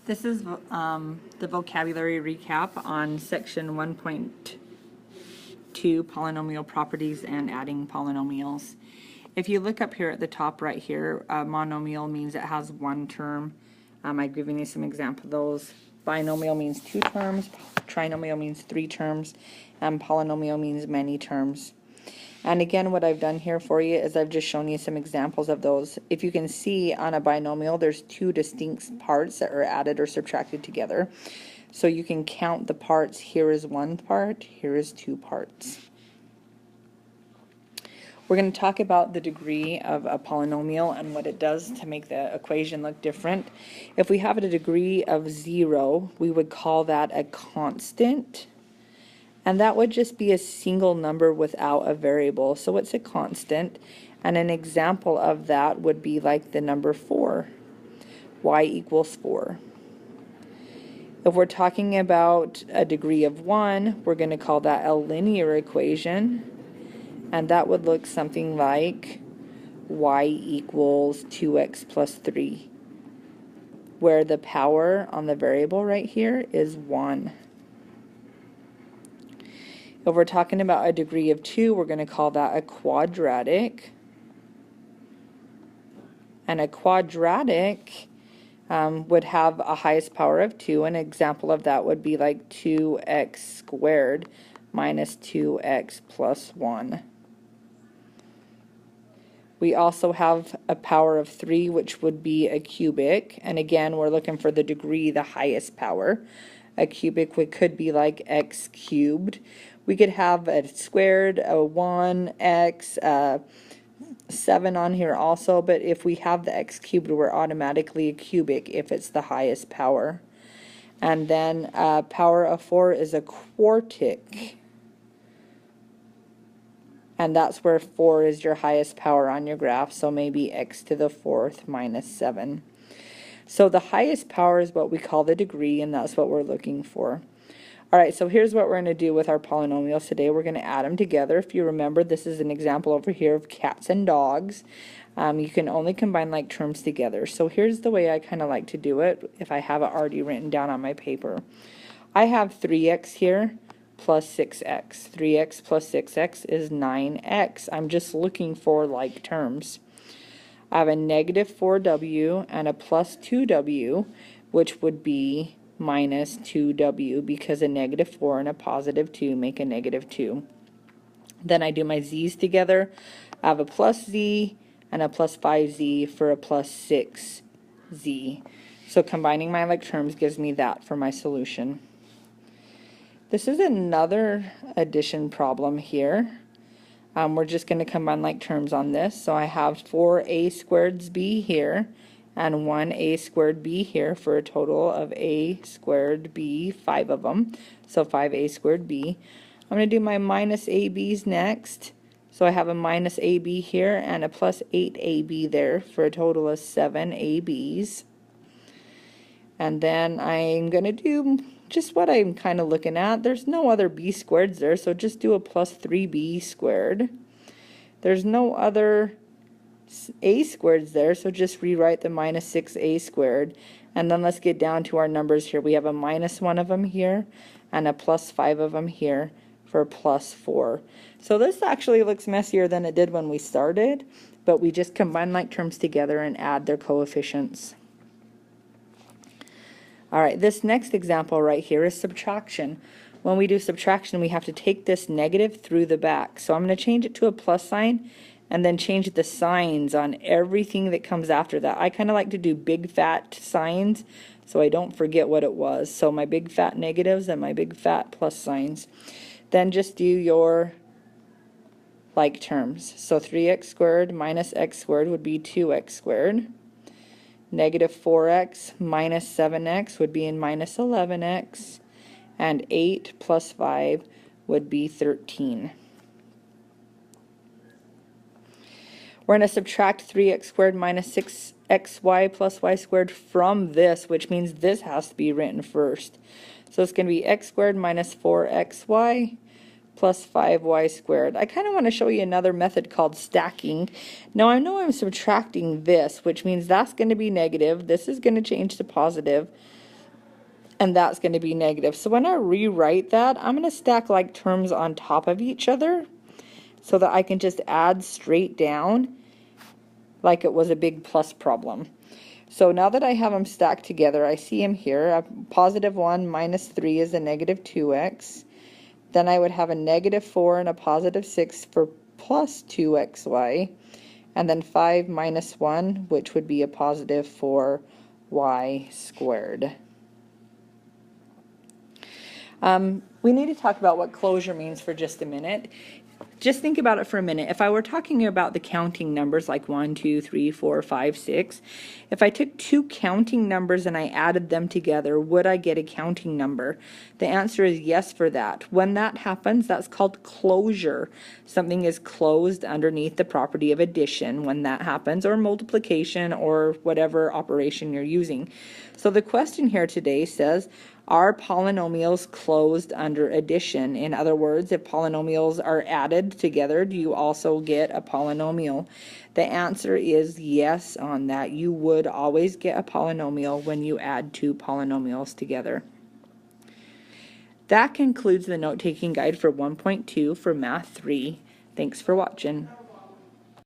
This is the vocabulary recap on section 1.2, polynomial properties and adding polynomials. If you look up here at the top right here, monomial means it has one term. I've given you some examples of those. Binomial means two terms, trinomial means three terms, and polynomial means many terms. And again, what I've done here for you is I've just shown you some examples of those. If you can see on a binomial, there's two distinct parts that are added or subtracted together. So you can count the parts. Here is one part, here is two parts. We're going to talk about the degree of a polynomial and what it does to make the equation look different. If we have a degree of 0, we would call that a constant. And that would just be a single number without a variable. So it's a constant. And an example of that would be like the number 4. Y equals 4. If we're talking about a degree of 1, we're going to call that a linear equation. And that would look something like y equals 2x plus 3, where the power on the variable right here is 1. If we're talking about a degree of 2, we're going to call that a quadratic. And a quadratic would have a highest power of 2. An example of that would be like 2x squared minus 2x plus 1. We also have a power of 3, which would be a cubic. And again, we're looking for the degree, the highest power. A cubic could be like x cubed. We could have a squared, a 1x, 7 on here also, but if we have the x cubed, we're automatically a cubic if it's the highest power. And then power of 4 is a quartic. And that's where 4 is your highest power on your graph, so maybe x to the 4th minus 7. So the highest power is what we call the degree, and that's what we're looking for. Alright, so here's what we're going to do with our polynomials today. We're going to add them together. If you remember, this is an example over here of cats and dogs. You can only combine like terms together. So here's the way I kind of like to do it if I have it already written down on my paper. I have 3x here plus 6x. 3x plus 6x is 9x. I'm just looking for like terms. I have a negative 4w and a plus 2w, which would be minus 2w, because a negative 4 and a positive 2 make a negative 2. Then I do my z's together. I have a plus z and a plus 5z for a plus 6z. So combining my like terms gives me that for my solution. This is another addition problem here. We're just going to combine like terms on this. So I have 4a squared b here and 1a squared b here for a total of a squared b, 5 of them. So 5a squared b. I'm going to do my minus ab's next. So I have a minus ab here and a plus 8ab there for a total of 7ab's. And then I'm going to do just what I'm kind of looking at. There's no other b squareds there, so just do a plus 3b squared. There's no other a squareds there, so just rewrite the minus 6a squared. And then let's get down to our numbers here. We have a minus 1 of them here and a plus 5 of them here for plus 4. So this actually looks messier than it did when we started, but we just combine like terms together and add their coefficients. Alright, this next example right here is subtraction. When we do subtraction, we have to take this negative through the back. So I'm going to change it to a plus sign and then change the signs on everything that comes after that. I kind of like to do big fat signs so I don't forget what it was. So my big fat negatives and my big fat plus signs. Then just do your like terms. So 3x squared minus x squared would be 2x squared. Negative 4x minus 7x would be in minus 11x, and 8 plus 5 would be 13. We're going to subtract 3x squared minus 6xy plus y squared from this, which means this has to be written first. So it's going to be x squared minus 4xy plus 5y squared. I kind of want to show you another method called stacking. Now I know I'm subtracting this, which means that's going to be negative. This is going to change to positive. and that's going to be negative. So when I rewrite that, I'm going to stack like terms on top of each other so that I can just add straight down like it was a big plus problem. So now that I have them stacked together, I see them here. A positive 1 minus 3 is a negative 2x. Then I would have a negative 4 and a positive 6 for plus 2xy. And then 5 minus 1, which would be a positive 4y squared. We need to talk about what closure means for just a minute. Just think about it for a minute. If I were talking about the counting numbers like 1, 2, 3, 4, 5, 6, if I took two counting numbers and I added them together, would I get a counting number? The answer is yes for that. When that happens, that's called closure. Something is closed underneath the property of addition when that happens, or multiplication, or whatever operation you're using. So the question here today says, are polynomials closed under addition? In other words, if polynomials are added together, do you also get a polynomial? The answer is yes on that. You would always get a polynomial when you add two polynomials together. That concludes the note-taking guide for 1.2 for Math 3. Thanks for watching.